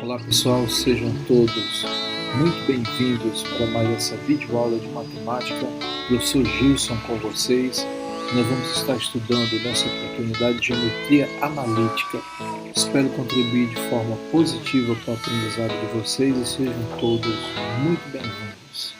Olá pessoal, sejam todos muito bem-vindos para mais essa videoaula de matemática. Professor Gilson com vocês. Nós vamos estar estudando nessa oportunidade geometria analítica. Espero contribuir de forma positiva para o aprendizado de vocês e sejam todos muito bem-vindos.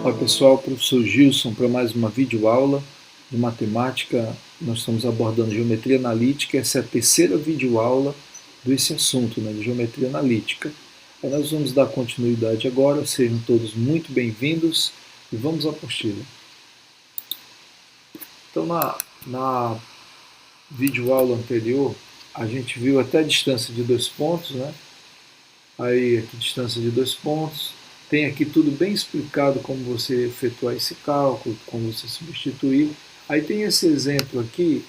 Olá pessoal, professor Gilson para mais uma videoaula de matemática. Nós estamos abordando geometria analítica. Essa é a terceira videoaula desse assunto, de geometria analítica. Aí nós vamos dar continuidade agora, sejam todos muito bem-vindos e vamos à apostila. Então na videoaula anterior a gente viu até a distância de 2 pontos, Aí aqui distância de 2 pontos. Tem aqui tudo bem explicado como você efetuar esse cálculo, como você substituir. Aí tem esse exemplo aqui,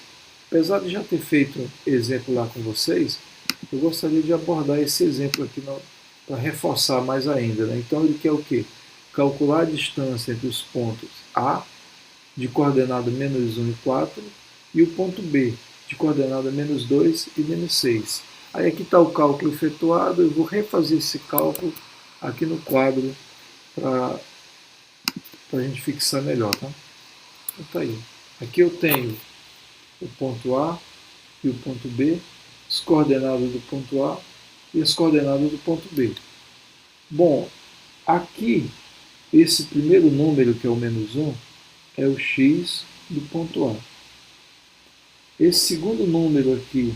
apesar de já ter feito exemplo lá com vocês, eu gostaria de abordar esse exemplo aqui para reforçar mais ainda. Então ele quer o quê? Calcular a distância entre os pontos A, de coordenada menos 1 e 4, e o ponto B, de coordenada menos 2 e menos 6. Aí aqui está o cálculo efetuado, eu vou refazer esse cálculo aqui no quadro para a gente fixar melhor, tá? Então tá aí. Aqui eu tenho o ponto A e o ponto B, as coordenadas do ponto A e as coordenadas do ponto B. Bom, aqui, esse primeiro número, que é o menos 1, é o x do ponto A. Esse segundo número aqui,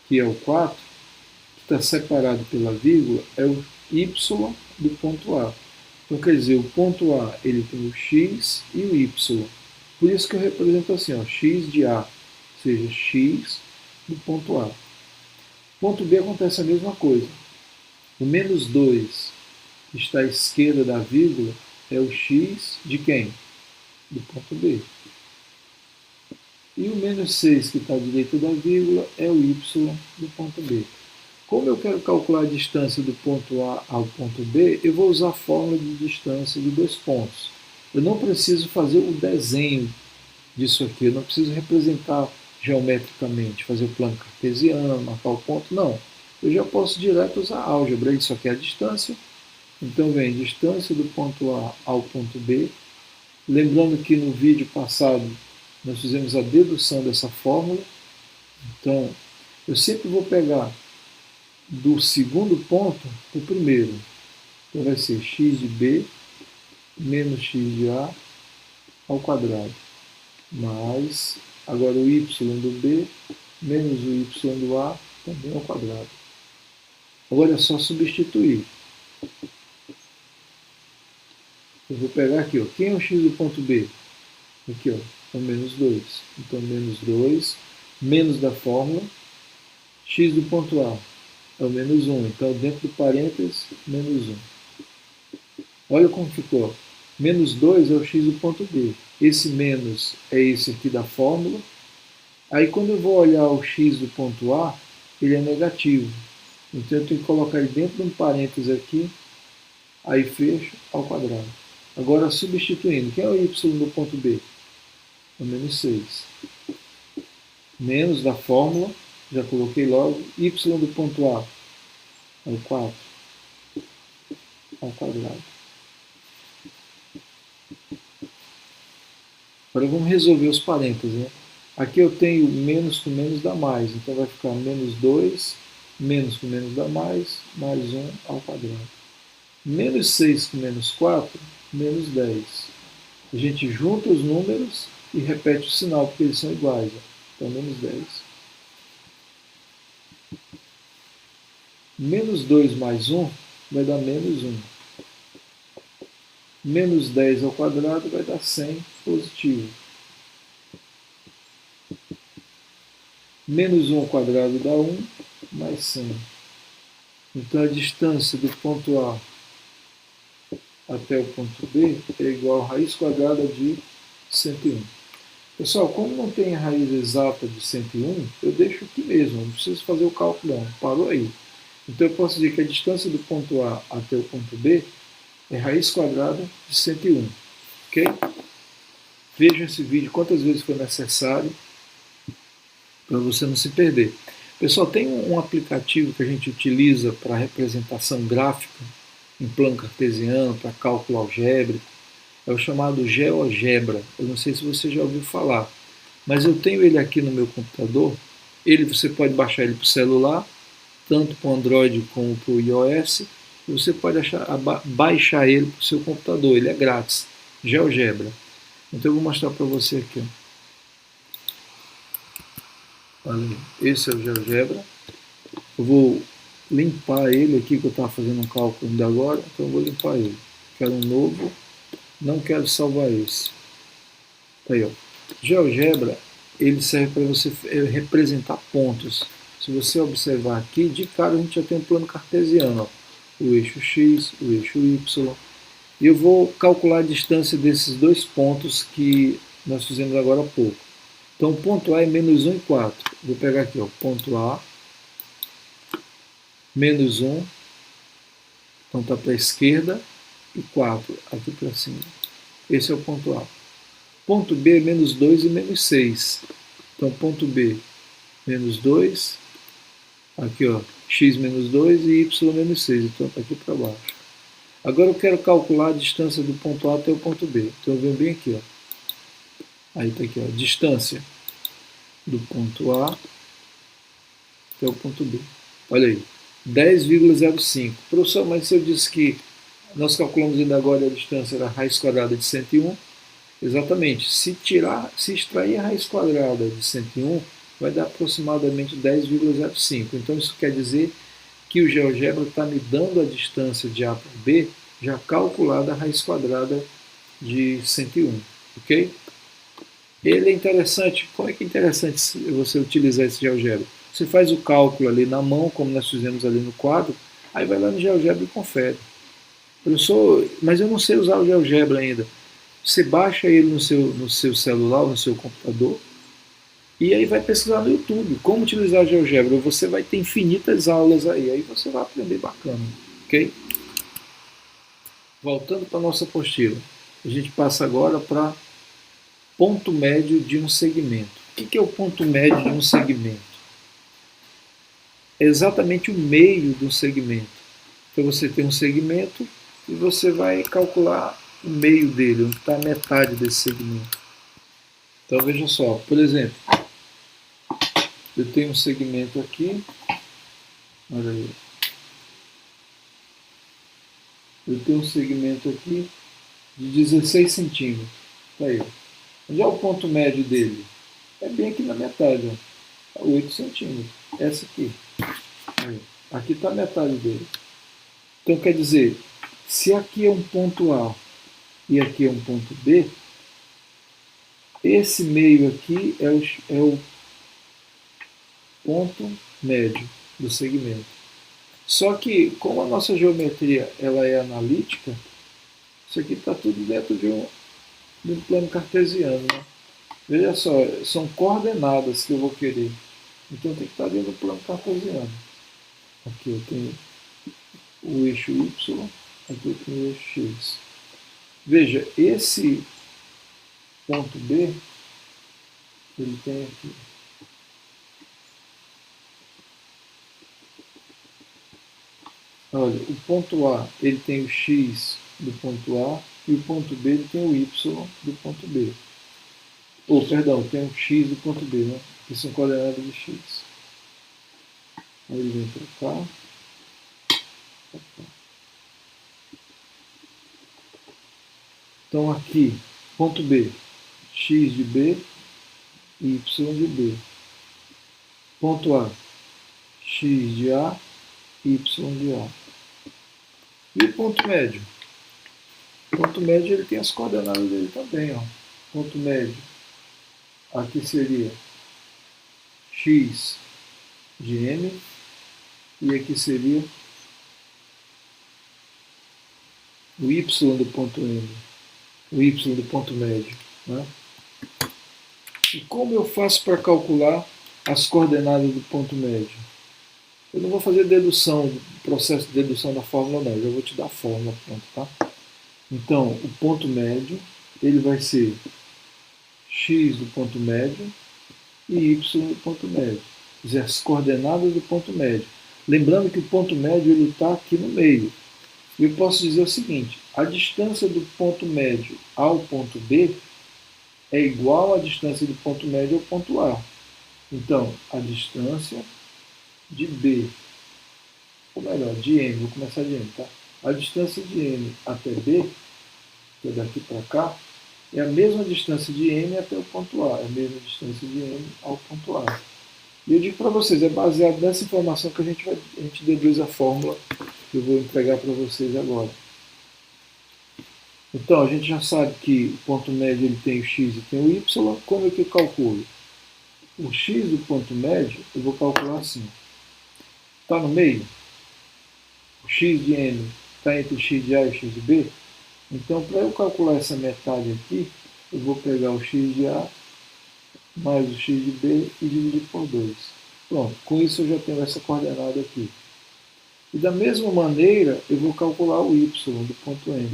que é o 4, que está separado pela vírgula, é o y do ponto A. Então, quer dizer, o ponto A ele tem o x e o y. Por isso que eu represento assim, x de A, ou seja, x do ponto A. Ponto B acontece a mesma coisa. O menos 2, que está à esquerda da vírgula, é o x de quem? Do ponto B. E o menos 6, que está à direita da vírgula, é o y do ponto B. Como eu quero calcular a distância do ponto A ao ponto B, eu vou usar a fórmula de distância de 2 pontos. Eu não preciso fazer o desenho disso aqui, eu não preciso representar geometricamente, fazer o plano cartesiano, marcar o ponto, não. Eu já posso direto usar a álgebra, isso aqui é a distância. Então vem distância do ponto A ao ponto B. Lembrando que no vídeo passado nós fizemos a dedução dessa fórmula. Então eu sempre vou pegar do segundo ponto o primeiro. Então vai ser x de B menos x de A ao quadrado. Mais, agora o y do B menos o y do A também ao quadrado. Agora é só substituir. Eu vou pegar aqui, quem é o x do ponto B? Aqui, é o menos 2. Então, menos 2, menos da fórmula, x do ponto A é o menos 1. Então, dentro do parênteses, menos 1. Olha como ficou. Menos 2 é o x do ponto B. Esse menos é esse aqui da fórmula. Aí, quando eu vou olhar o x do ponto A, ele é negativo. Então, eu tenho que colocar ele dentro de um parênteses aqui, aí fecho ao quadrado. Agora, substituindo, quem é o y do ponto B? É o menos 6. Menos da fórmula, já coloquei logo, y do ponto A é o 4 ao quadrado. Agora vamos resolver os parênteses. Aqui eu tenho menos com menos dá mais, então vai ficar menos 2, menos com menos dá mais 1 ao quadrado. Menos 6 com menos 4, menos 10. A gente junta os números e repete o sinal, porque eles são iguais. Então, menos 10. Menos 2 mais 1 vai dar menos 1. Menos 10 ao quadrado vai dar 100 positivo. Menos 1 ao quadrado dá 1, mais 100. Então, a distância do ponto A até o ponto B é igual a raiz quadrada de 101. Pessoal, como não tem raiz exata de 101, eu deixo aqui mesmo, não preciso fazer o cálculo não, parou aí. Então eu posso dizer que a distância do ponto A até o ponto B é raiz quadrada de 101. Ok? Vejam esse vídeo quantas vezes for necessário para você não se perder. Pessoal, tem um aplicativo que a gente utiliza para representação gráfica em plano cartesiano, para cálculo algébrico, é o chamado GeoGebra. Eu não sei se você já ouviu falar, mas eu tenho ele aqui no meu computador. Ele você pode baixar ele para o celular, tanto para o Android como para o iOS, e você pode baixar ele para o seu computador, ele é grátis, GeoGebra. Então eu vou mostrar para você aqui. Olha, esse é o GeoGebra. Eu vou limpar ele aqui, que eu estava fazendo um cálculo ainda agora, então eu vou limpar ele. Quero um novo, não quero salvar esse. Tá aí, ó. GeoGebra, ele serve para você representar pontos. Se você observar aqui, de cara a gente já tem um plano cartesiano, ó. O eixo X, o eixo Y. E eu vou calcular a distância desses dois pontos que nós fizemos agora há pouco. Então o ponto A é menos 1 e 4. Vou pegar aqui, ó, ponto A, menos 1, então está para a esquerda, e 4 aqui para cima. Esse é o ponto A. Ponto B é menos 2 e menos 6. Então ponto B, menos 2, aqui ó, x menos 2 e y menos 6, então está aqui para baixo. Agora eu quero calcular a distância do ponto A até o ponto B. Então eu venho bem aqui, ó. Aí está aqui, ó, distância do ponto A até o ponto B. Olha aí, 10,05. Professor, mas se eu disse que nós calculamos ainda agora a distância da raiz quadrada de 101, exatamente, se extrair a raiz quadrada de 101, vai dar aproximadamente 10,05. Então isso quer dizer que o GeoGebra está me dando a distância de A para B já calculada a raiz quadrada de 101, ok? Ele é interessante, como é que é interessante você utilizar esse GeoGebra? Você faz o cálculo ali na mão, como nós fizemos ali no quadro, aí vai lá no GeoGebra e confere. Mas eu não sei usar o GeoGebra ainda. Você baixa ele no seu celular, no seu computador, e aí vai pesquisar no YouTube como utilizar o GeoGebra. Você vai ter infinitas aulas aí você vai aprender bacana, ok? Voltando para a nossa apostila, a gente passa agora para ponto médio de um segmento. O que é o ponto médio de um segmento? É exatamente o meio do segmento. Então você tem um segmento e você vai calcular o meio dele, onde está a metade desse segmento. Então veja só, por exemplo, eu tenho um segmento aqui, olha aí. Eu tenho um segmento aqui de 16 centímetros. Tá aí. Onde é o ponto médio dele? É bem aqui na metade, ó. 8 centímetros. Essa aqui. Aí. Aqui está a metade dele. Então quer dizer, se aqui é um ponto A e aqui é um ponto B, esse meio aqui é o ponto médio do segmento. Só que, como a nossa geometria ela é analítica, isso aqui está tudo dentro de um plano cartesiano. Né? Veja só, são coordenadas que eu vou querer. Então tem que estar dentro do plano cartesiano. Aqui eu tenho o eixo Y, aqui eu tenho o eixo X. Veja, esse ponto B, ele tem aqui. Olha, o ponto A, ele tem o X do ponto A, e o ponto B, ele tem o Y do ponto B. Ou, perdão, tem o X do ponto B, né? Que são coordenadas de X. Aí ele vem para cá. Então aqui, ponto B, X de B e Y de B. Ponto A, X de A e Y de A. E o ponto médio? O ponto médio ele tem as coordenadas dele também. Ó. Ponto médio, aqui seria X de M e aqui seria o Y do ponto M, o Y do ponto médio. Né? E como eu faço para calcular as coordenadas do ponto médio? Eu não vou fazer dedução, processo de dedução da fórmula não, eu já vou te dar a fórmula, pronto, tá? Então, o ponto médio, ele vai ser x do ponto médio e y do ponto médio. Quer dizer, as coordenadas do ponto médio. Lembrando que o ponto médio ele está aqui no meio. Eu posso dizer o seguinte, a distância do ponto médio ao ponto B é igual à distância do ponto médio ao ponto A. Então, a distância de B, ou melhor, de M, vou começar de M, tá? A distância de M até B, que é daqui para cá, é a mesma distância de M até o ponto A, é a mesma distância de M ao ponto A. E eu digo para vocês, é baseado nessa informação que a gente deduz a fórmula que eu vou entregar para vocês agora. Então, a gente já sabe que o ponto médio ele tem o x e tem o y. Como é que eu calculo? O x do ponto médio, eu vou calcular assim. Está no meio? O x de m está entre o x de A e o x de B? Então, para eu calcular essa metade aqui, eu vou pegar o x de A mais o x de B e dividir por 2. Pronto, com isso eu já tenho essa coordenada aqui. E da mesma maneira, eu vou calcular o y do ponto M.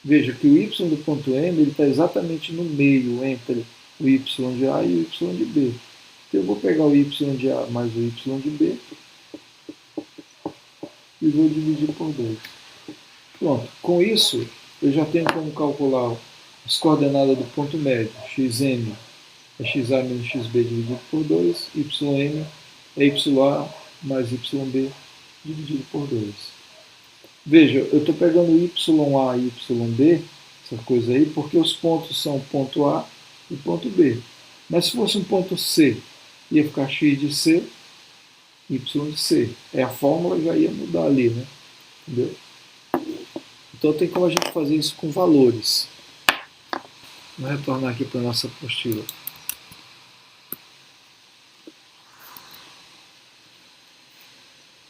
Veja que o y do ponto M está exatamente no meio entre o y de A e o y de B. Então eu vou pegar o y de A mais o y de B e vou dividir por 2. Pronto, com isso eu já tenho como calcular as coordenadas do ponto médio. Xm é xa menos xb dividido por 2, ym é ya mais yb dividido por 2. Veja, eu estou pegando YA e YB, essa coisa aí, porque os pontos são ponto A e ponto B. Mas se fosse um ponto C, ia ficar x de C, y de C. A fórmula já ia mudar ali, né? Entendeu? Então tem como a gente fazer isso com valores. Vamos retornar aqui para a nossa apostila.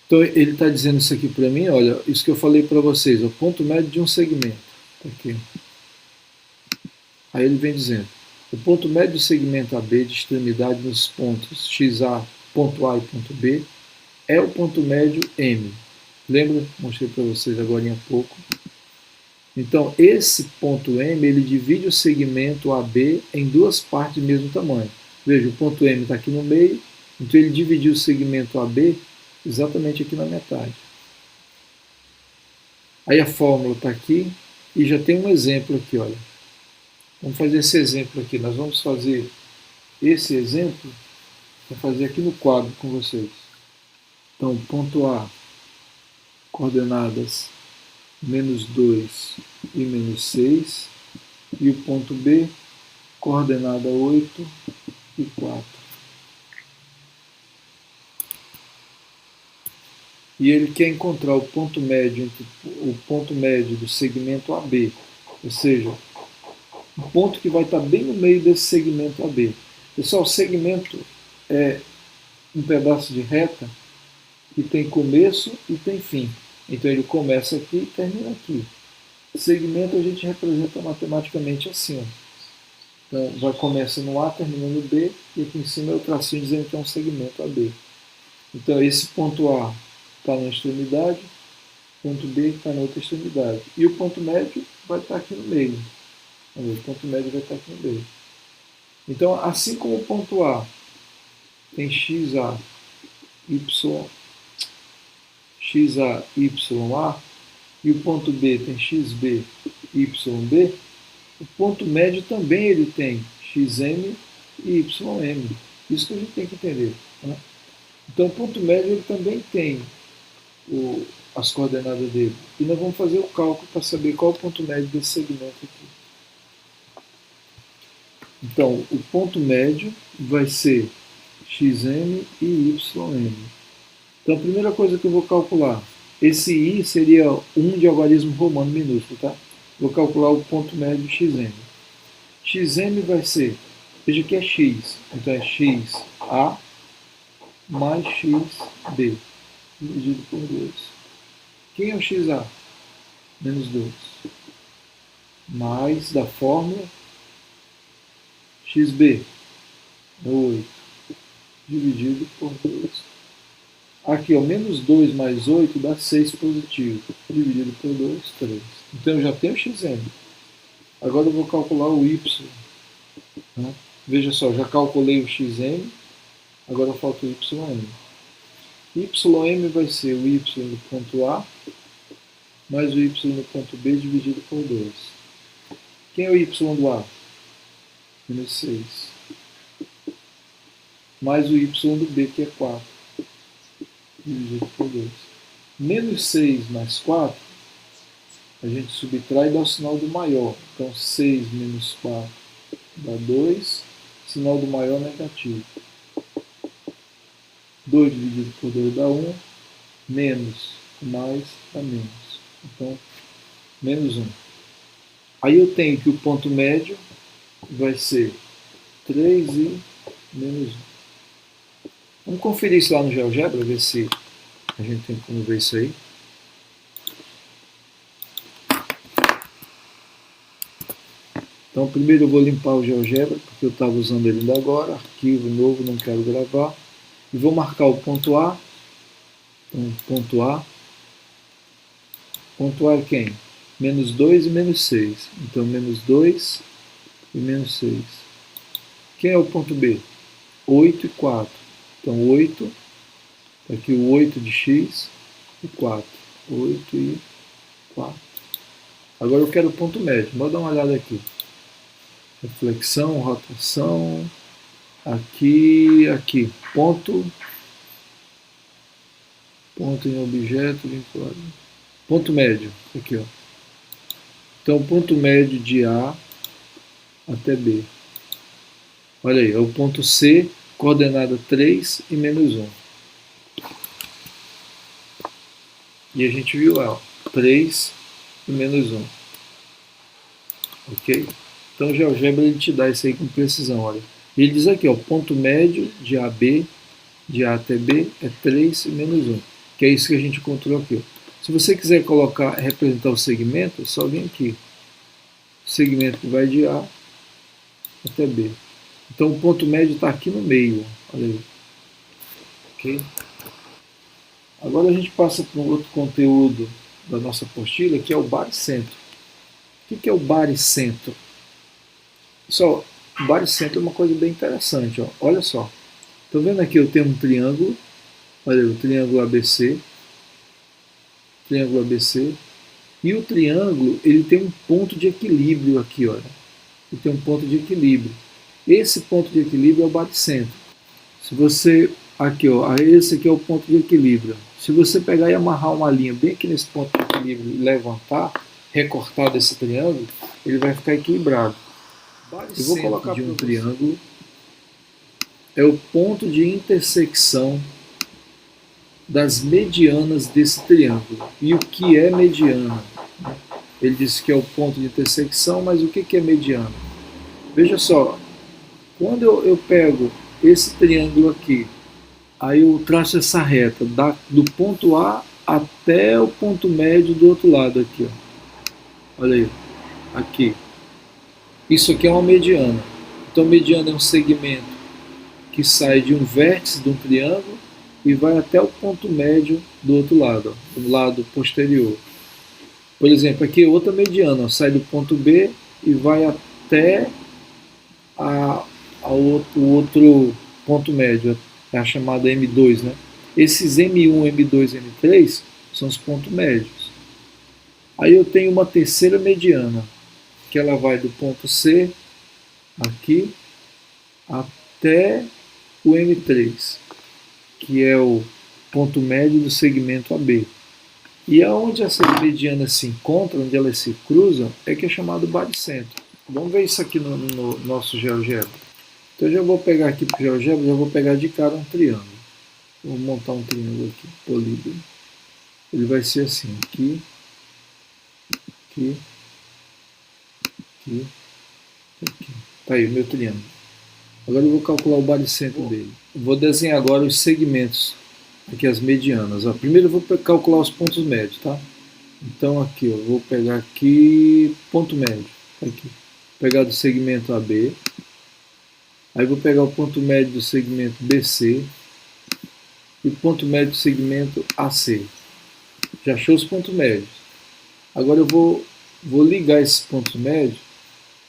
Então ele está dizendo isso aqui para mim, olha, isso que eu falei para vocês, o ponto médio de um segmento. Aqui. Aí ele vem dizendo, o ponto médio do segmento AB de extremidade nos pontos XA, ponto A e ponto B, é o ponto médio M. Lembra? Mostrei para vocês agora há pouco. Então, esse ponto M, ele divide o segmento AB em duas partes do mesmo tamanho. Veja, o ponto M está aqui no meio, então ele dividiu o segmento AB exatamente aqui na metade. Aí a fórmula está aqui e já tem um exemplo aqui, olha. Vamos fazer esse exemplo aqui. Nós vamos fazer esse exemplo, vou fazer aqui no quadro com vocês. Então, ponto A, coordenadas menos 2 e menos 6, e o ponto B, coordenada 8 e 4. E ele quer encontrar o ponto médio entre o ponto médio do segmento AB, ou seja, o ponto que vai estar bem no meio desse segmento AB. Pessoal, o segmento é um pedaço de reta que tem começo e tem fim. Então ele começa aqui e termina aqui. O segmento a gente representa matematicamente assim. Ó. Então vai começa no A, termina no B, e aqui em cima é o tracinho dizendo que é um segmento AB. Então esse ponto A está na extremidade, ponto B está na outra extremidade. E o ponto médio vai estar aqui no meio. O ponto médio vai estar aqui no meio. Então, assim como o ponto A tem XA, YA e o ponto B tem XB, YB, o ponto médio também ele tem XM e YM. Isso que a gente tem que entender. Né? Então, o ponto médio ele também tem as coordenadas dele. E nós vamos fazer o cálculo para saber qual é o ponto médio desse segmento aqui. Então, o ponto médio vai ser xm e ym. Então, a primeira coisa que eu vou calcular, esse i seria 1 de algarismo romano minúsculo, tá? Vou calcular o ponto médio xm. Xm vai ser, veja que é x, então é xa mais xb, dividido por 2. Quem é o xa? Menos 2. Mais da fórmula xb, 8, dividido por 2. Aqui, ó, menos 2 mais 8 dá 6 positivo. Dividido por 2, 3. Então eu já tenho o xm. Agora eu vou calcular o y. Né? Veja só, já calculei o xm, agora falta o ym. Ym vai ser o y no ponto A mais o y no ponto B dividido por 2. Quem é o y do A? Menos 6. Mais o y do B, que é 4. Dividido por 2. Menos 6 mais 4, a gente subtrai e dá o sinal do maior. Então 6 menos 4 dá 2. Sinal do maior negativo. 2 dividido por 2 dá 1. Menos mais dá menos. Então, menos 1. Aí eu tenho que o ponto médio vai ser 3 e menos 1. Vamos conferir isso lá no GeoGebra, ver se a gente tem como ver isso aí. Então, primeiro eu vou limpar o GeoGebra, porque eu estava usando ele ainda agora. Arquivo novo, não quero gravar. E vou marcar o ponto A. Então, ponto A. Ponto A é quem? Menos 2 e menos 6. Então, menos 2 e menos 6. Quem é o ponto B? 8 e 4. Então, 8. Aqui o 8 de x e 4. 8 e 4. Agora eu quero o ponto médio. Vou dar uma olhada aqui. Reflexão, rotação. Aqui, aqui. Ponto em objeto vinculado. Ponto médio. Aqui, ó. Então, ponto médio de A até B. Olha aí, é o ponto C, coordenada 3 e menos 1. E a gente viu lá, ó, 3 e menos 1. Ok? Então o GeoGebra ele te dá isso aí com precisão, olha. Ele diz aqui, ó, ponto médio de AB, de A até B, é 3 e menos 1. Que é isso que a gente encontrou aqui. Ó. Se você quiser representar o segmento, é só vir aqui. O segmento que vai de A até B. Então o ponto médio está aqui no meio, olha aí. Ok? Agora a gente passa para um outro conteúdo da nossa apostila, que é o baricentro. O que é o baricentro? Pessoal, o baricentro é uma coisa bem interessante. Ó. Olha só. Estão vendo aqui? Eu tenho um triângulo. Olha aí, o triângulo ABC. Triângulo ABC. E o triângulo, ele tem um ponto de equilíbrio aqui, olha. Ele tem um ponto de equilíbrio. Esse ponto de equilíbrio é o baricentro. Se você... Aqui, ó. Esse aqui é o ponto de equilíbrio. Se você pegar e amarrar uma linha bem aqui nesse ponto de equilíbrio e levantar, recortar desse triângulo, ele vai ficar equilibrado. Eu vou colocar de um triângulo. É o ponto de intersecção das medianas desse triângulo. E o que é mediana? Ele disse que é o ponto de intersecção, mas o que é mediana? Veja só, quando eu pego esse triângulo aqui, aí eu traço essa reta do ponto A até o ponto médio do outro lado aqui. Ó. Olha aí, aqui. Isso aqui é uma mediana. Então, mediana é um segmento que sai de um vértice de um triângulo e vai até o ponto médio do outro lado, ó, do lado posterior. Por exemplo, aqui é outra mediana, ó, sai do ponto B e vai até o outro ponto médio, é a chamada M2, né? Esses M1, M2, M3 são os pontos médios. Aí eu tenho uma terceira mediana, que ela vai do ponto C, aqui, até o M3, que é o ponto médio do segmento AB. E aonde essas medianas se encontram, onde elas se cruzam, é que é chamado baricentro. Vamos ver isso aqui no nosso GeoGebra. Então eu já vou pegar aqui para o GeoGebra, já vou pegar de cara um triângulo. Vou montar um triângulo aqui, polígono. Ele vai ser assim, aqui, aqui, aqui, aqui. Tá aí o meu triângulo. Agora eu vou calcular o baricentro dele. Eu vou desenhar agora os segmentos, aqui as medianas. Ó. Primeiro eu vou calcular os pontos médios, tá? Então aqui, eu vou pegar aqui, ponto médio, aqui. Vou pegar do segmento AB. Aí vou pegar o ponto médio do segmento BC. e ponto médio do segmento AC. Já achou os pontos médios. Agora eu vou ligar esse ponto médio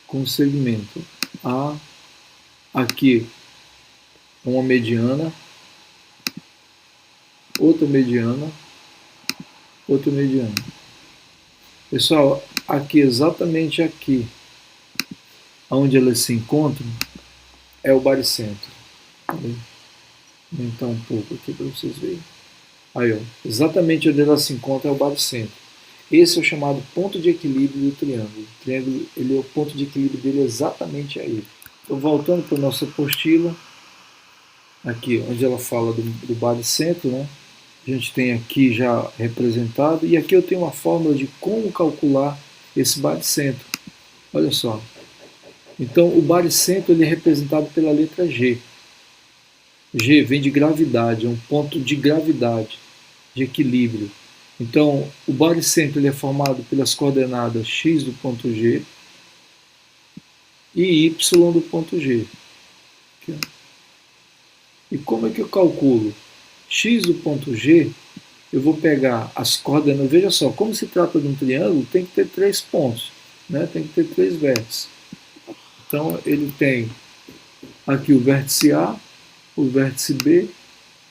com o segmento A, aqui uma mediana, outra mediana, outra mediana. Pessoal, aqui, exatamente aqui, onde elas se encontram, é o baricentro. Vou aumentar um pouco aqui para vocês verem. Aí, ó, exatamente onde elas se encontram é o baricentro. Esse é o chamado ponto de equilíbrio do triângulo. O triângulo, ele é o ponto de equilíbrio dele exatamente aí. Então, voltando para a nossa apostila, aqui onde ela fala do baricentro, né? A gente tem aqui já representado, e aqui eu tenho uma fórmula de como calcular esse baricentro. Olha só. Então, o baricentro ele é representado pela letra G. G vem de gravidade, é um ponto de gravidade, de equilíbrio. Então, o baricentro ele é formado pelas coordenadas x do ponto G e y do ponto G. Aqui, e como é que eu calculo? X do ponto G, eu vou pegar as coordenadas. Veja só, como se trata de um triângulo, tem que ter 3 pontos, né? Tem que ter 3 vértices. Então, ele tem aqui o vértice A, o vértice B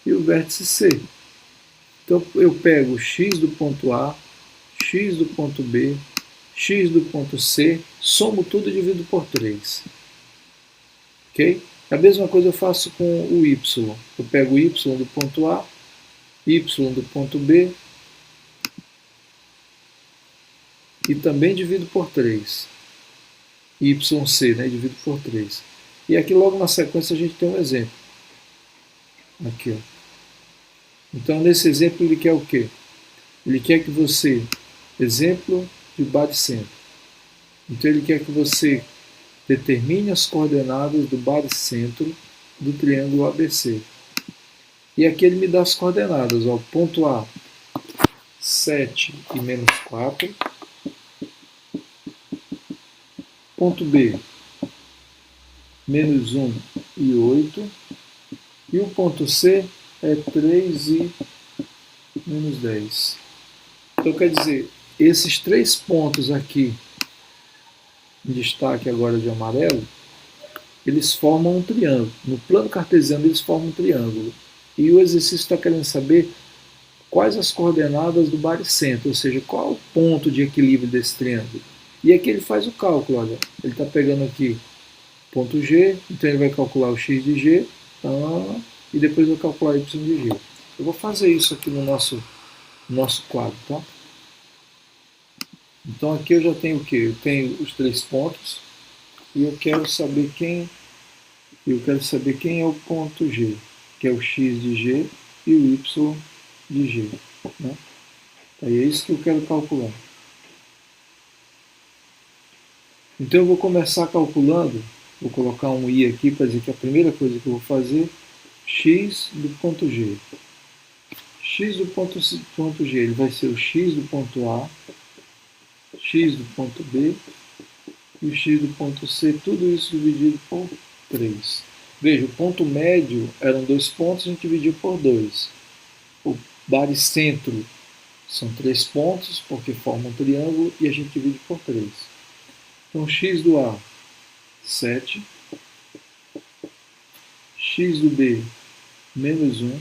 e o vértice C. Então, eu pego x do ponto A, x do ponto B, x do ponto C, somo tudo e divido por 3. Ok? A mesma coisa eu faço com o y. Eu pego o y do ponto A, y do ponto B e também divido por 3. YC, né? Divido por 3. E aqui logo na sequência a gente tem um exemplo. Aqui, ó. Então nesse exemplo ele quer o quê? Ele quer que você, exemplo de baricentro. Então ele quer que você determine as coordenadas do baricentro do triângulo ABC. E aqui ele me dá as coordenadas, ó, ponto A, 7 e menos 4. Ponto B, menos 1 e 8. E o ponto C é 3 e menos 10. Então quer dizer, esses 3 pontos aqui, em destaque agora de amarelo, eles formam um triângulo. No plano cartesiano eles formam um triângulo. E o exercício está querendo saber quais as coordenadas do baricentro, ou seja, qual é o ponto de equilíbrio desse triângulo. E aqui ele faz o cálculo, olha. Ele está pegando aqui ponto G, então ele vai calcular o x de G, e depois vai calcular y de G. Eu vou fazer isso aqui no nosso quadro, tá? Então aqui eu já tenho o quê? Eu tenho os 3 pontos, e eu quero saber quem é o ponto G, que é o x de G e o y de G. Né? Aí é isso que eu quero calcular. Então eu vou começar calculando, vou colocar um i aqui para dizer que a primeira coisa que eu vou fazer, x do ponto G. X do ponto G ele vai ser o x do ponto A, x do ponto B e o x do ponto C, tudo isso dividido por 3. Veja, o ponto médio eram 2 pontos, a gente dividiu por 2. O baricentro são 3 pontos, porque formam um triângulo, e a gente divide por 3. Então, x do A, 7. X do B, menos 1.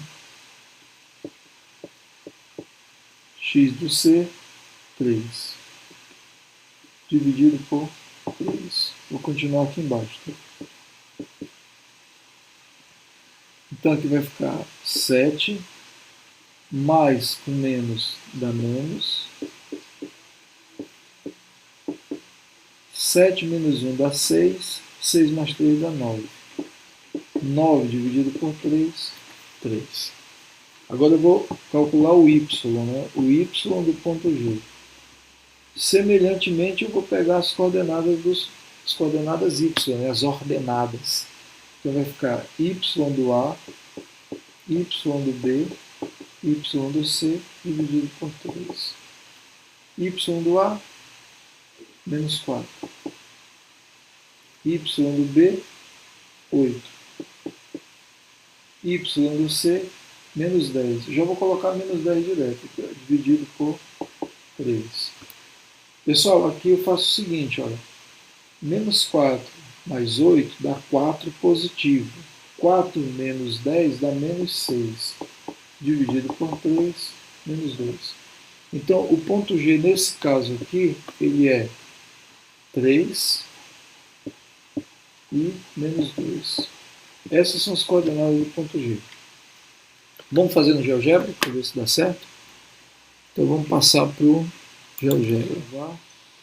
X do C, 3. Dividido por 3. Vou continuar aqui embaixo. Tá? Então aqui vai ficar 7, mais com menos dá menos. 7 menos 1 dá 6, 6 mais 3 dá 9. 9 dividido por 3, 3. Agora eu vou calcular o y, né? O y do ponto G. Semelhantemente, eu vou pegar as coordenadas y, né? As ordenadas. Então vai ficar y do A, y do B, y do C, dividido por 3. Y do A, menos 4. Y do B, 8. Y do C, menos 10. Já vou colocar menos 10 direto, aqui, ó, dividido por 3. Pessoal, aqui eu faço o seguinte, olha. Menos 4 mais 8 dá 4 positivo. 4 menos 10 dá menos 6. Dividido por 3, menos 2. Então, o ponto G, nesse caso aqui, ele é 3 e menos 2. Essas são as coordenadas do ponto G. Vamos fazer no GeoGebra para ver se dá certo? Então vamos passar para o GeoGebra.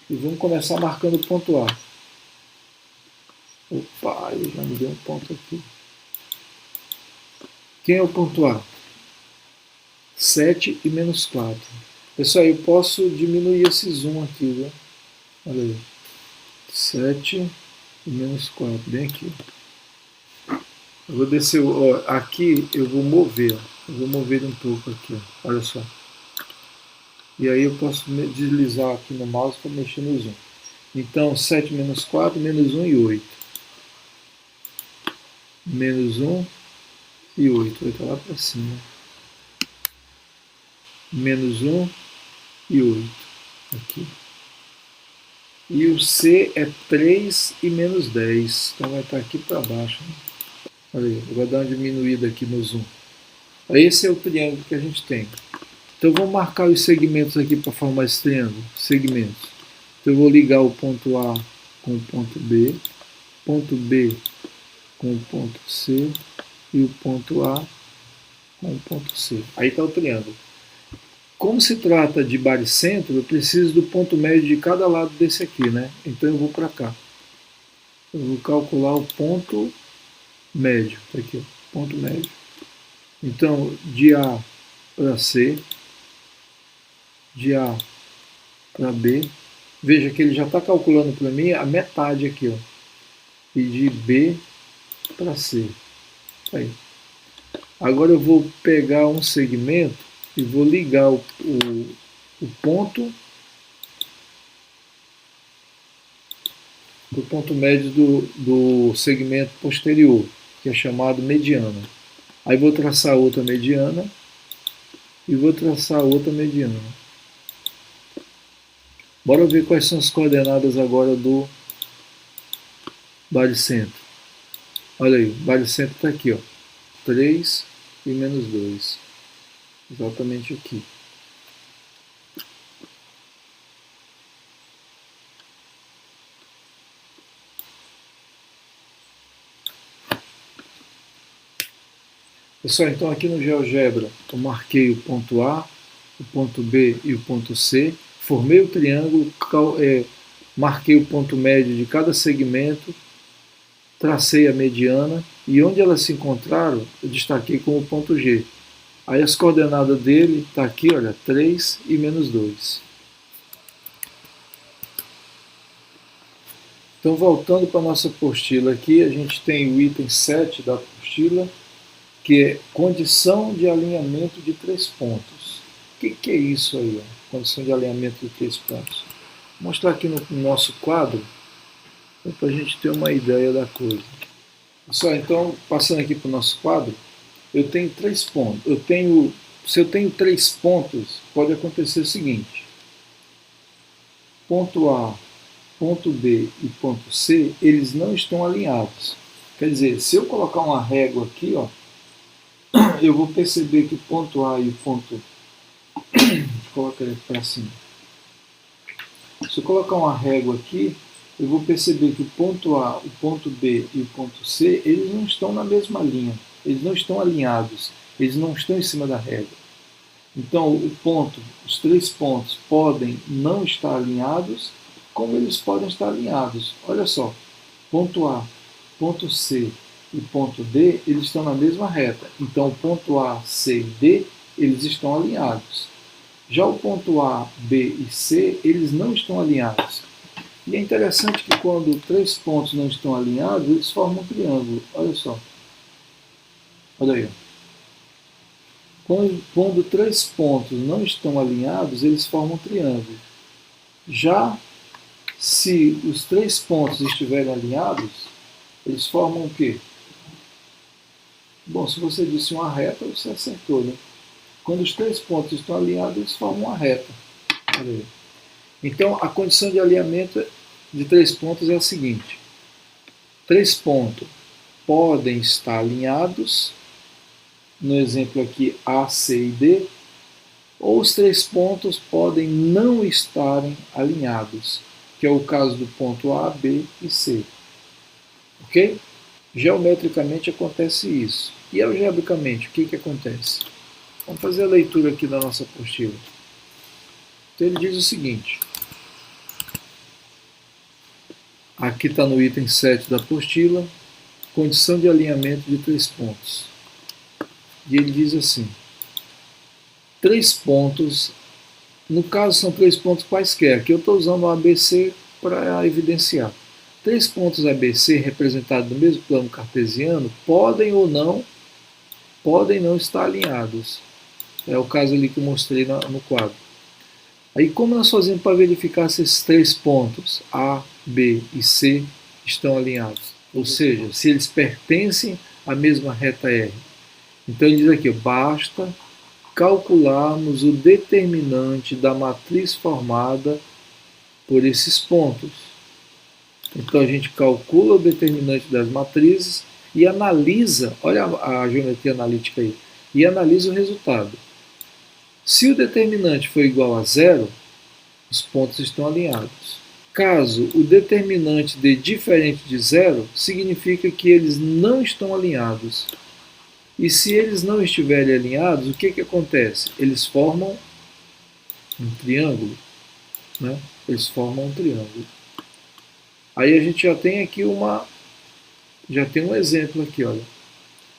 E vamos começar marcando o ponto A. Opa, eu já me dei um ponto aqui. Quem é o ponto A? 7 e menos 4. Pessoal, eu posso diminuir esse zoom aqui, viu? Olha aí. 7 e menos 4, bem aqui. Eu vou descer, ó, aqui eu vou mover, ó. Eu vou mover um pouco aqui, ó. Olha só. E aí eu posso deslizar aqui no mouse para mexer no zoom. Então, 7 menos 4, menos 1 e 8. Menos 1 e 8. 8 lá para cima. Menos 1 e 8. Aqui. E o C é 3 e menos 10. Então vai estar aqui para baixo. Né? Olha aí, eu vou dar uma diminuída aqui no zoom. Esse é o triângulo que a gente tem. Então vamos marcar os segmentos aqui para formar esse triângulo. Segmentos. Então eu vou ligar o ponto A com o ponto B com o ponto C e o ponto A com o ponto C. Aí está o triângulo. Como se trata de baricentro, eu preciso do ponto médio de cada lado desse aqui, né? Então eu vou para cá. Eu vou calcular o ponto médio. Tá aqui, ó, ponto médio. Então, de A para C, de A para B, veja que ele já está calculando para mim a metade aqui, ó. E de B para C. Aí. Agora eu vou pegar um segmento e vou ligar o ponto do ponto médio do segmento posterior, que é chamado mediana. Aí vou traçar outra mediana e vou traçar outra mediana. Bora ver quais são as coordenadas agora do baricentro. Olha aí, o baricentro está aqui, ó, 3 e menos 2. Exatamente aqui. Pessoal, então aqui no GeoGebra eu marquei o ponto A, o ponto B e o ponto C, formei o triângulo, marquei o ponto médio de cada segmento, tracei a mediana e onde elas se encontraram eu destaquei como ponto G. Aí as coordenadas dele está aqui, olha, 3 e menos 2. Então voltando para a nossa apostila aqui, a gente tem o item 7 da apostila, que é condição de alinhamento de 3 pontos. O que é isso aí? Ó? Condição de alinhamento de 3 pontos. Vou mostrar aqui no nosso quadro, para a gente ter uma ideia da coisa. Pessoal, então, passando aqui para o nosso quadro, eu tenho 3 pontos. Se eu tenho 3 pontos, pode acontecer o seguinte. Ponto A, ponto B e ponto C, eles não estão alinhados. Quer dizer, se eu colocar uma régua aqui, ó, eu vou perceber que o ponto A e o ponto... Coloca ele para cima. Se eu colocar uma régua aqui, eu vou perceber que o ponto A, o ponto B e o ponto C, eles não estão na mesma linha. Eles não estão alinhados. Eles não estão em cima da régua. Então, os 3 pontos podem não estar alinhados, como eles podem estar alinhados. Olha só, ponto A, ponto C e ponto D, eles estão na mesma reta. Então, o ponto A, C e D, eles estão alinhados. Já o ponto A, B e C, eles não estão alinhados. E é interessante que quando 3 pontos não estão alinhados, eles formam um triângulo. Olha só. Olha aí. Quando 3 pontos não estão alinhados, eles formam um triângulo. Já se os 3 pontos estiverem alinhados, eles formam o quê? Bom, se você disse uma reta, você acertou, né? Quando os três pontos estão alinhados, eles formam uma reta. Olha aí. Então, a condição de alinhamento de três pontos é a seguinte: três pontos podem estar alinhados, no exemplo aqui A, C e D, ou os três pontos podem não estarem alinhados, que é o caso do ponto A, B e C. Ok? Geometricamente acontece isso. E algebricamente, o que acontece? Vamos fazer a leitura aqui da nossa apostila. Então ele diz o seguinte, aqui está no item 7 da apostila, condição de alinhamento de três pontos. E ele diz assim, três pontos, no caso são três pontos quaisquer, que eu estou usando o ABC para evidenciar. Três pontos ABC representados no mesmo plano cartesiano podem não estar alinhados. É o caso ali que eu mostrei no quadro. Aí como nós fazemos para verificar se esses três pontos, A, B e C, estão alinhados? Ou seja, se eles pertencem à mesma reta R. Então ele diz aqui, basta calcularmos o determinante da matriz formada por esses pontos. Então a gente calcula o determinante das matrizes e analisa, olha a geometria analítica aí, e analisa o resultado. Se o determinante for igual a zero, os pontos estão alinhados. Caso o determinante dê diferente de zero, significa que eles não estão alinhados. E se eles não estiverem alinhados, o que acontece? Eles formam um triângulo. Né? Eles formam um triângulo. Aí a gente já tem aqui um exemplo aqui, olha.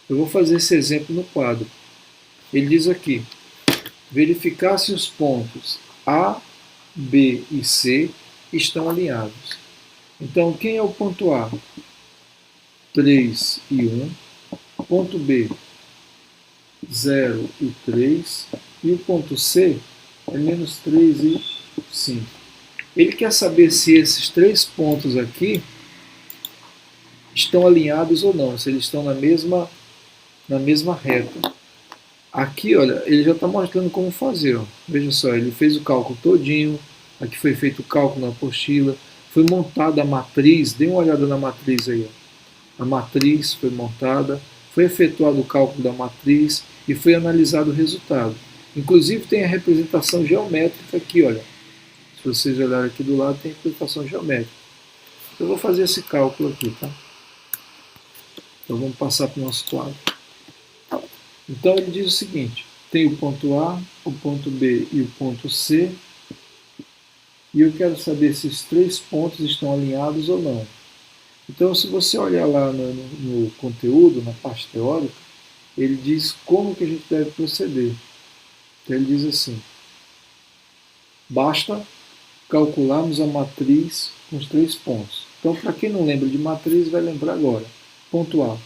Eu vou fazer esse exemplo no quadro. Ele diz aqui, verificar se os pontos A, B e C estão alinhados. Então, quem é o ponto A? 3 e 1. Ponto B, 0 e 3. E o ponto C é menos 3 e 5. Ele quer saber se esses três pontos aqui estão alinhados ou não, se eles estão na mesma reta. Aqui, olha, ele já está mostrando como fazer. Ó. Veja só, ele fez o cálculo todinho, aqui foi feito o cálculo na apostila, foi montada a matriz, dê uma olhada na matriz aí. Ó. A matriz foi montada, foi efetuado o cálculo da matriz e foi analisado o resultado. Inclusive tem a representação geométrica aqui, olha. Se vocês olharem aqui do lado, tem a representação geométrica. Eu vou fazer esse cálculo aqui, tá? Então vamos passar para o nosso quadro. Então ele diz o seguinte, tem o ponto A, o ponto B e o ponto C, e eu quero saber se os três pontos estão alinhados ou não. Então se você olhar lá no conteúdo, na parte teórica, ele diz como que a gente deve proceder. Então ele diz assim, basta calcularmos a matriz com os três pontos. Então para quem não lembra de matriz, vai lembrar agora. Ponto A,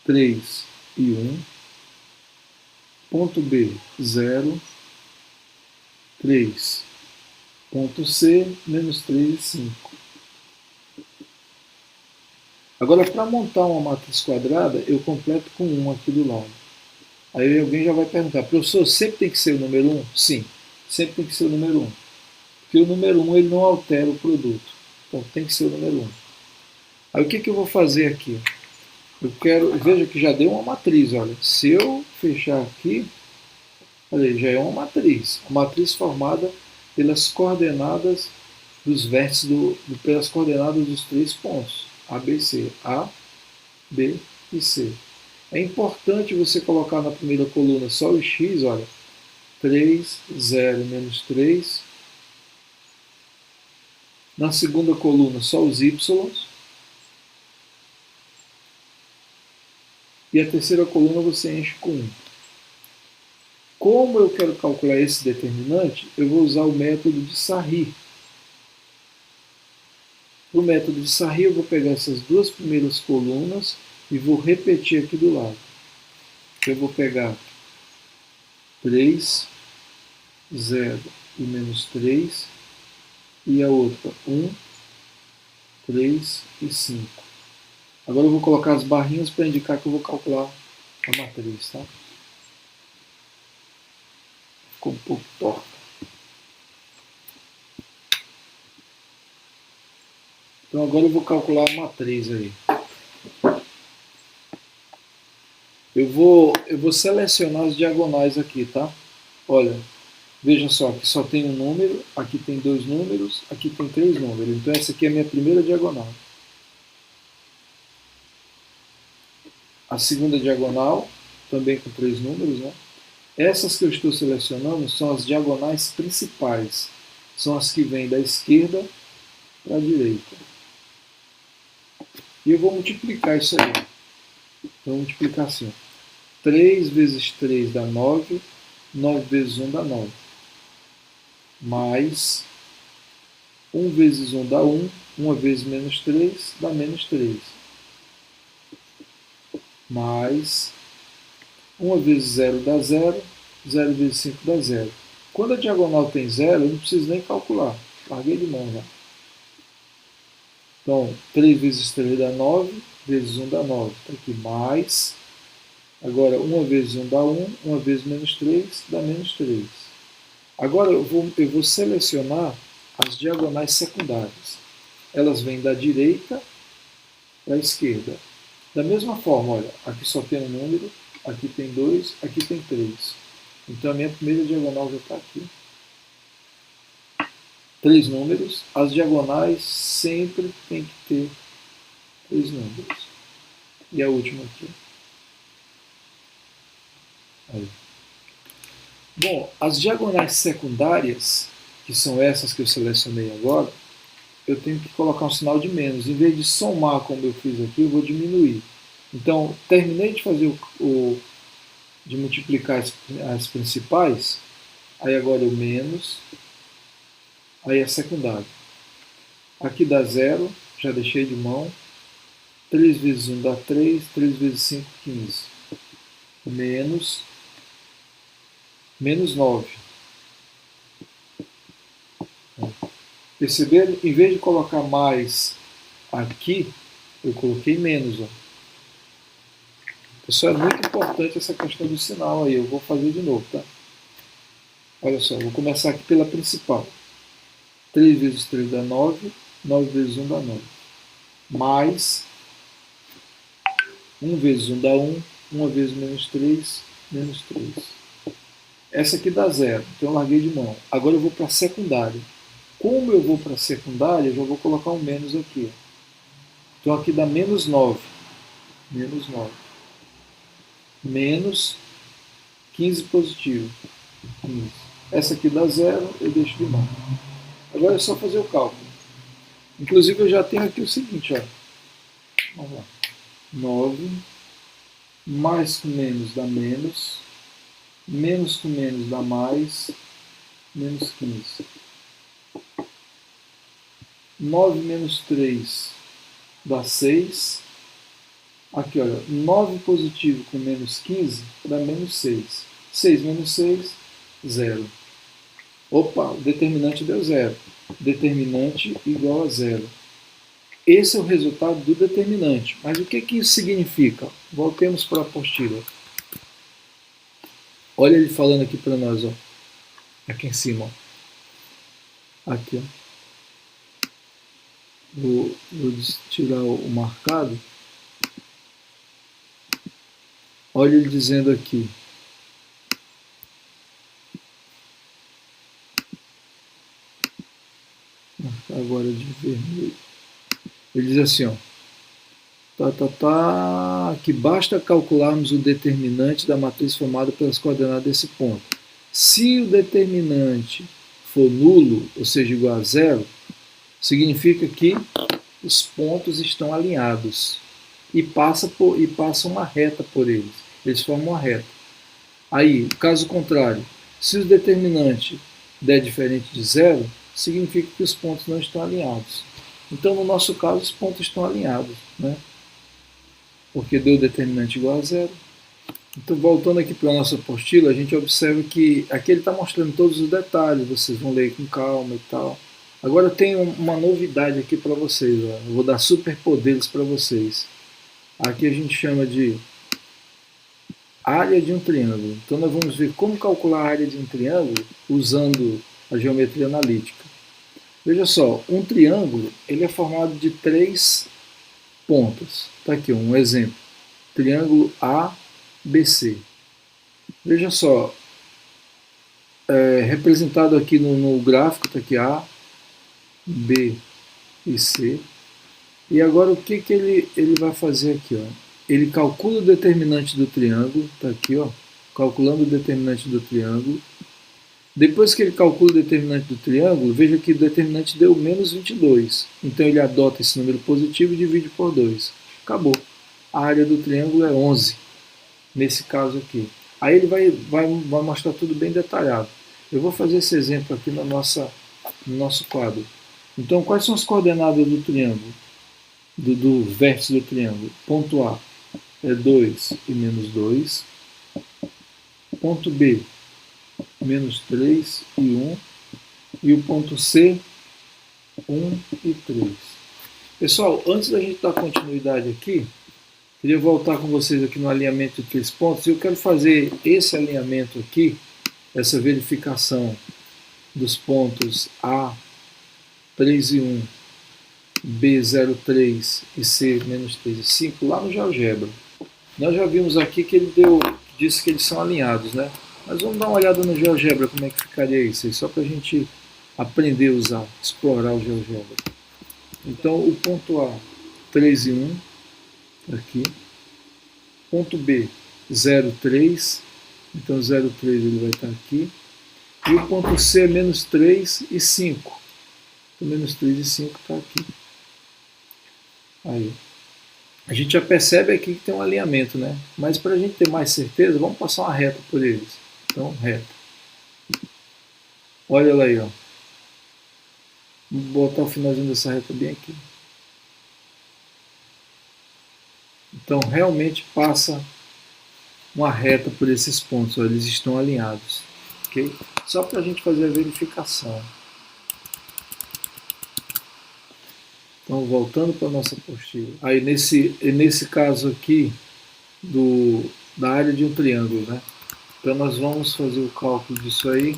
3 e 1. Ponto B, 0, 3. Ponto C, menos 3 e 5. Agora, para montar uma matriz quadrada, eu completo com 1 aqui do lado. Aí alguém já vai perguntar, professor, sempre tem que ser o número 1? Sim, sempre tem que ser o número 1. Porque o número 1 ele não altera o produto. Então tem que ser o número 1. Aí o que eu vou fazer aqui? Veja que já deu uma matriz, olha. Se eu fechar aqui, olha, já é uma matriz. Uma matriz formada pelas coordenadas dos vértices, pelas coordenadas dos três pontos. ABC. A, B e C. É importante você colocar na primeira coluna só o x, olha. 3, 0, menos 3. Na segunda coluna só os y. E a terceira coluna você enche com 1. Como eu quero calcular esse determinante, eu vou usar o método de Sarri. No método de Sarri, eu vou pegar essas duas primeiras colunas e vou repetir aqui do lado. Eu vou pegar 3, 0 e menos 3, e a outra 1, 3 e 5. Agora eu vou colocar as barrinhas para indicar que eu vou calcular a matriz, tá? Ficou um pouco torta. Então agora eu vou calcular a matriz aí. Eu vou selecionar as diagonais aqui, tá? Olha, veja só, aqui só tem um número, aqui tem 2 números, aqui tem 3 números. Então essa aqui é a minha primeira diagonal. A segunda diagonal, também com 3 números, né? Essas que eu estou selecionando são as diagonais principais. São as que vêm da esquerda para a direita. E eu vou multiplicar isso aí. Vou multiplicar assim. 3 vezes 3 dá 9. 9 vezes 1 dá 9. Mais 1 vezes 1 dá 1. 1 vezes menos 3 dá menos 3. Mais 1 vezes 0 dá 0. 0 vezes 5 dá 0. Quando a diagonal tem 0, eu não preciso nem calcular. Larguei de mão já. Então, 3 vezes 3 dá 9. Vezes 1 dá 9. Está aqui mais. Agora, 1 vezes 1 dá 1. 1 vezes menos 3 dá menos 3. Agora eu vou selecionar as diagonais secundárias. Elas vêm da direita para a esquerda. Da mesma forma, olha, aqui só tem um número, aqui tem 2, aqui tem 3. Então a minha primeira diagonal já está aqui. 3 números. As diagonais sempre tem que ter 3 números. E a última aqui. Aí. Bom, as diagonais secundárias, que são essas que eu selecionei agora, eu tenho que colocar um sinal de menos. Em vez de somar, como eu fiz aqui, eu vou diminuir. Então, terminei de fazer de multiplicar as principais, aí agora o menos, aí a secundária. Aqui dá 0, já deixei de mão. 3 vezes 1 dá 3, 3 vezes 5, 15. Menos 9. Perceberam? Em vez de colocar mais aqui, eu coloquei menos. Ó. Pessoal, é muito importante essa questão do sinal aí. Eu vou fazer de novo, tá? Olha só, vou começar aqui pela principal. 3 vezes 3 dá 9. 9 vezes 1 dá 9. Mais 1 vezes 1 dá 1. 1 vezes menos 3, menos 3. Essa aqui dá 0, então eu larguei de mão. Agora eu vou para a secundária. Como eu vou para a secundária, eu já vou colocar um menos aqui. Então aqui dá menos 9. Menos 9. Menos 15 positivo. 15. Essa aqui dá 0, eu deixo de mão. Agora é só fazer o cálculo. Inclusive eu já tenho aqui o seguinte, ó. Vamos lá. 9 mais com menos dá menos. Menos com menos dá mais. Menos 15. 9 menos 3 dá 6. Aqui, olha, 9 positivo com menos 15 dá menos 6. 6 menos 6, 0. Opa, o determinante deu 0. Determinante igual a 0. Esse é o resultado do determinante. Mas o que isso significa? Voltemos para a apostila. Olha ele falando aqui para nós, ó. Aqui em cima. Ó. Aqui, ó. Vou tirar o marcado. Olha ele dizendo aqui. Marcar agora de vermelho. Ele diz assim, ó. Que basta calcularmos o determinante da matriz formada pelas coordenadas desse ponto. Se o determinante for nulo, ou seja, igual a 0, significa que os pontos estão alinhados e passa uma reta por eles. Eles formam uma reta. Aí, caso contrário, se o determinante der diferente de 0, significa que os pontos não estão alinhados. Então, no nosso caso, os pontos estão alinhados, né? Porque deu determinante igual a 0. Então, voltando aqui para a nossa apostila, a gente observa que aqui ele está mostrando todos os detalhes, vocês vão ler com calma e tal. Agora tem uma novidade aqui para vocês, ó. Eu vou dar superpoderes para vocês. Aqui a gente chama de área de um triângulo. Então nós vamos ver como calcular a área de um triângulo usando a geometria analítica. Veja só, um triângulo ele é formado de 3 pontas. Está aqui um exemplo. Triângulo ABC. Veja só, representado aqui no gráfico, está aqui A, B e C. E agora o que ele vai fazer aqui? Ó? Ele calcula o determinante do triângulo, está aqui, ó, calculando o determinante do triângulo. Depois que ele calcula o determinante do triângulo, veja que o determinante deu menos 22. Então ele adota esse número positivo e divide por 2. Acabou. A área do triângulo é 11, nesse caso aqui. Aí ele vai mostrar tudo bem detalhado. Eu vou fazer esse exemplo aqui no nosso quadro. Então, quais são as coordenadas do triângulo? Do vértice do triângulo? Ponto A é 2 e menos 2. Ponto B, menos 3 e 1. E o ponto C, 1 e 3. Pessoal, antes da gente dar continuidade aqui, queria voltar com vocês aqui no alinhamento de 3 pontos. Eu quero fazer esse alinhamento aqui, essa verificação dos pontos A, 3 e 1, B, 0, 3 e C, menos 3 e 5, lá no GeoGebra. Nós já vimos aqui que ele disse que eles são alinhados, né? Mas vamos dar uma olhada no GeoGebra, como é que ficaria isso aí, só para a gente aprender a usar, explorar o GeoGebra. Então, o ponto A, 3 e 1, aqui. Ponto B, 0, 3. Então, 0, 3 ele vai estar aqui. E o ponto C é menos 3 e 5. Então, menos 3 e 5 está aqui. Aí. A gente já percebe aqui que tem um alinhamento, né? Mas para a gente ter mais certeza, vamos passar uma reta por eles. Então, reta. Olha ela aí, ó. Vou botar o finalzinho dessa reta bem aqui. Então, realmente passa uma reta por esses pontos, ó, eles estão alinhados. Okay? Só para a gente fazer a verificação. Então, voltando para a nossa apostila. Aí, nesse caso aqui, da área de um triângulo, né? Então, nós vamos fazer o cálculo disso aí.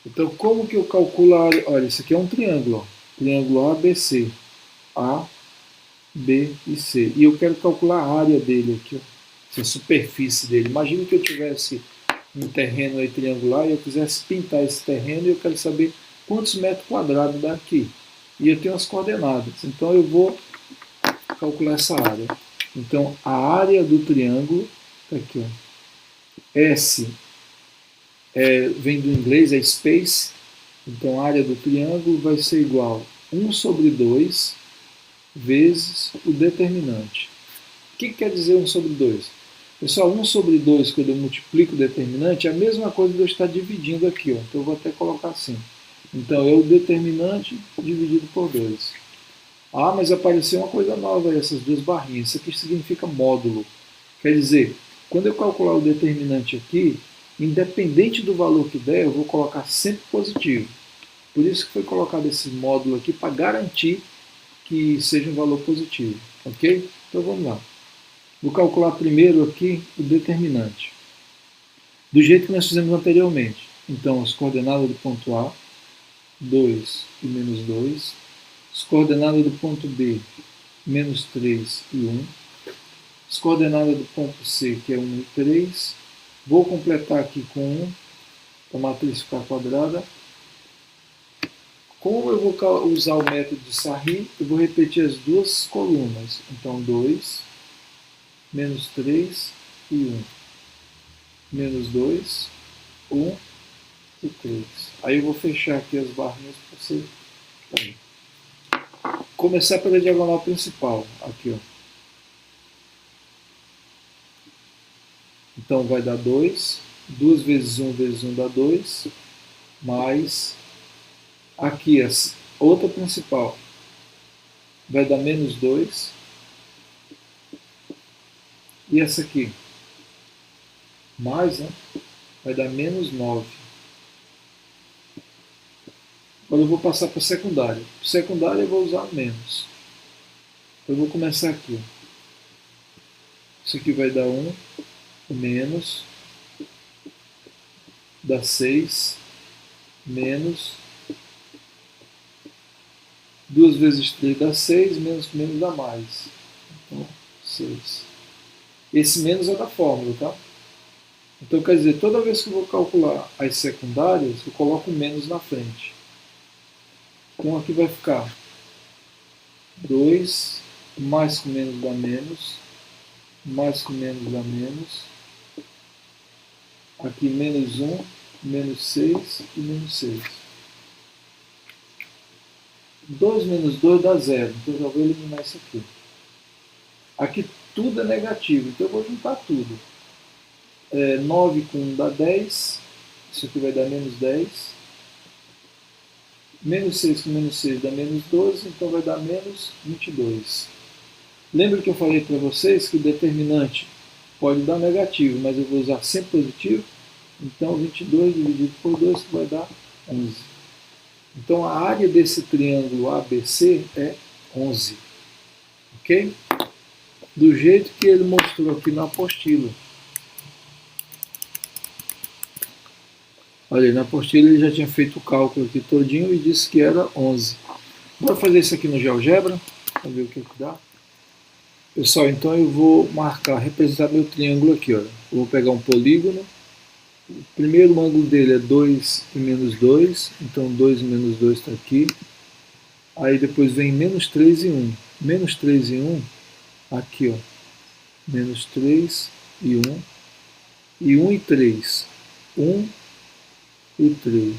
Então, como que eu calculo a área? Olha, isso aqui é um triângulo, ó. Triângulo ABC. A, B e C. E eu quero calcular a área dele aqui, ó. A superfície dele. Imagina que eu tivesse um terreno aí triangular e eu quisesse pintar esse terreno e eu quero saber quantos metros quadrados dá aqui. E eu tenho as coordenadas. Então eu vou calcular essa área. Então a área do triângulo, tá aqui, ó. S vem do inglês, é space. Então a área do triângulo vai ser igual a 1 sobre 2 vezes o determinante. O que quer dizer 1 sobre 2? Pessoal, 1 sobre 2, quando eu multiplico o determinante, é a mesma coisa de eu estar dividindo aqui. Ó. Então eu vou até colocar assim. Então é o determinante dividido por 2. Ah, mas apareceu uma coisa nova aí, essas duas barrinhas. Isso aqui significa módulo. Quer dizer, quando eu calcular o determinante aqui, independente do valor que der, eu vou colocar sempre positivo. Por isso que foi colocado esse módulo aqui para garantir que seja um valor positivo. Ok? Então vamos lá. Vou calcular primeiro aqui o determinante. Do jeito que nós fizemos anteriormente. Então, as coordenadas do ponto A, 2 e menos 2. As coordenadas do ponto B, menos 3 e 1. As coordenadas do ponto C, que é 1 e 3. Vou completar aqui com 1, para a matriz ficar quadrada. Como eu vou usar o método de Sarri, eu vou repetir as duas colunas. Então, 2, menos 3 e 1. Menos 2, 1 e 3. Aí eu vou fechar aqui as barrinhas para você. Começar pela diagonal principal. Aqui, ó. Então vai dar 2. 2 vezes 1 vezes 1 dá 2. Mais aqui a outra principal. Vai dar menos 2. E essa aqui? Mais, né? Vai dar menos 9. Agora eu vou passar para a secundária. Para secundária eu vou usar menos. Então eu vou começar aqui. Isso aqui vai dar 1. menos, dá 6, menos, 2 vezes 3 dá 6, menos menos dá mais. Então, 6. Esse menos é da fórmula, tá? Então, quer dizer, toda vez que eu vou calcular as secundárias, eu coloco um menos na frente. Então, aqui vai ficar 2, mais com menos dá menos, mais com menos dá menos. Aqui, menos 1, menos 6 e menos 6. 2 menos 2 dá 0, então eu já vou eliminar isso aqui. Aqui tudo é negativo, então eu vou juntar tudo. 9 com 1 dá 10, isso aqui vai dar menos 10. Menos 6 com menos 6 dá menos 12, então vai dar menos 22. Lembra que eu falei para vocês que o determinante pode dar negativo, mas eu vou usar sempre positivo? Então 22 dividido por 2 vai dar 11. Então a área desse triângulo ABC é 11. Ok? Do jeito que ele mostrou aqui na apostila. Olha, na apostila ele já tinha feito o cálculo aqui todinho e disse que era 11. Bora fazer isso aqui no GeoGebra, para ver o que dá. Pessoal, então eu vou marcar, representar meu triângulo aqui. Olha. Eu vou pegar um polígono. O primeiro ângulo dele é 2 e menos 2, então 2 e menos 2 está aqui. Aí depois vem menos 3 e 1. Menos 3 e 1, aqui ó, menos 3 e 1. E 1 e 3. 1 e 3.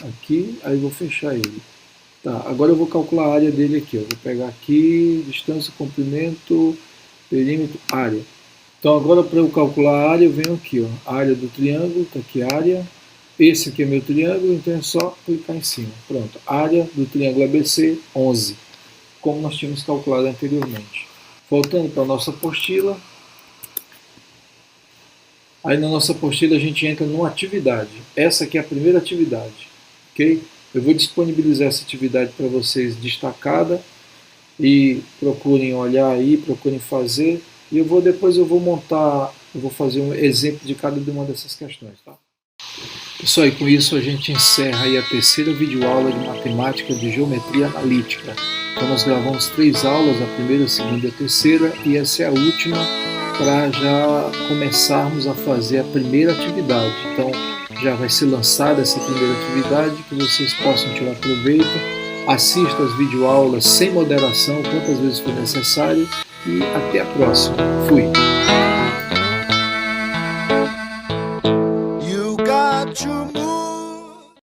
Aqui, aí eu vou fechar ele. Tá, agora eu vou calcular a área dele aqui. Ó. Vou pegar aqui, distância, comprimento, perímetro, área. Então agora para eu calcular a área, eu venho aqui, ó, a área do triângulo, está aqui a área. Esse aqui é meu triângulo, então é só clicar em cima. Pronto, área do triângulo ABC, 11, como nós tínhamos calculado anteriormente. Voltando para a nossa apostila. Aí na nossa apostila a gente entra numa atividade. Essa aqui é a primeira atividade, ok? Eu vou disponibilizar essa atividade para vocês destacada e procurem olhar aí, procurem fazer. E depois eu vou montar, eu vou fazer um exemplo de cada uma dessas questões, tá? Pessoal, e com isso a gente encerra aí a terceira videoaula de matemática de geometria analítica. Então nós gravamos 3 aulas, a primeira, a segunda e a terceira, e essa é a última para já começarmos a fazer a primeira atividade. Então já vai ser lançada essa primeira atividade, que vocês possam tirar proveito. Assista as videoaulas sem moderação, quantas vezes for necessário. E até a próxima. Fui!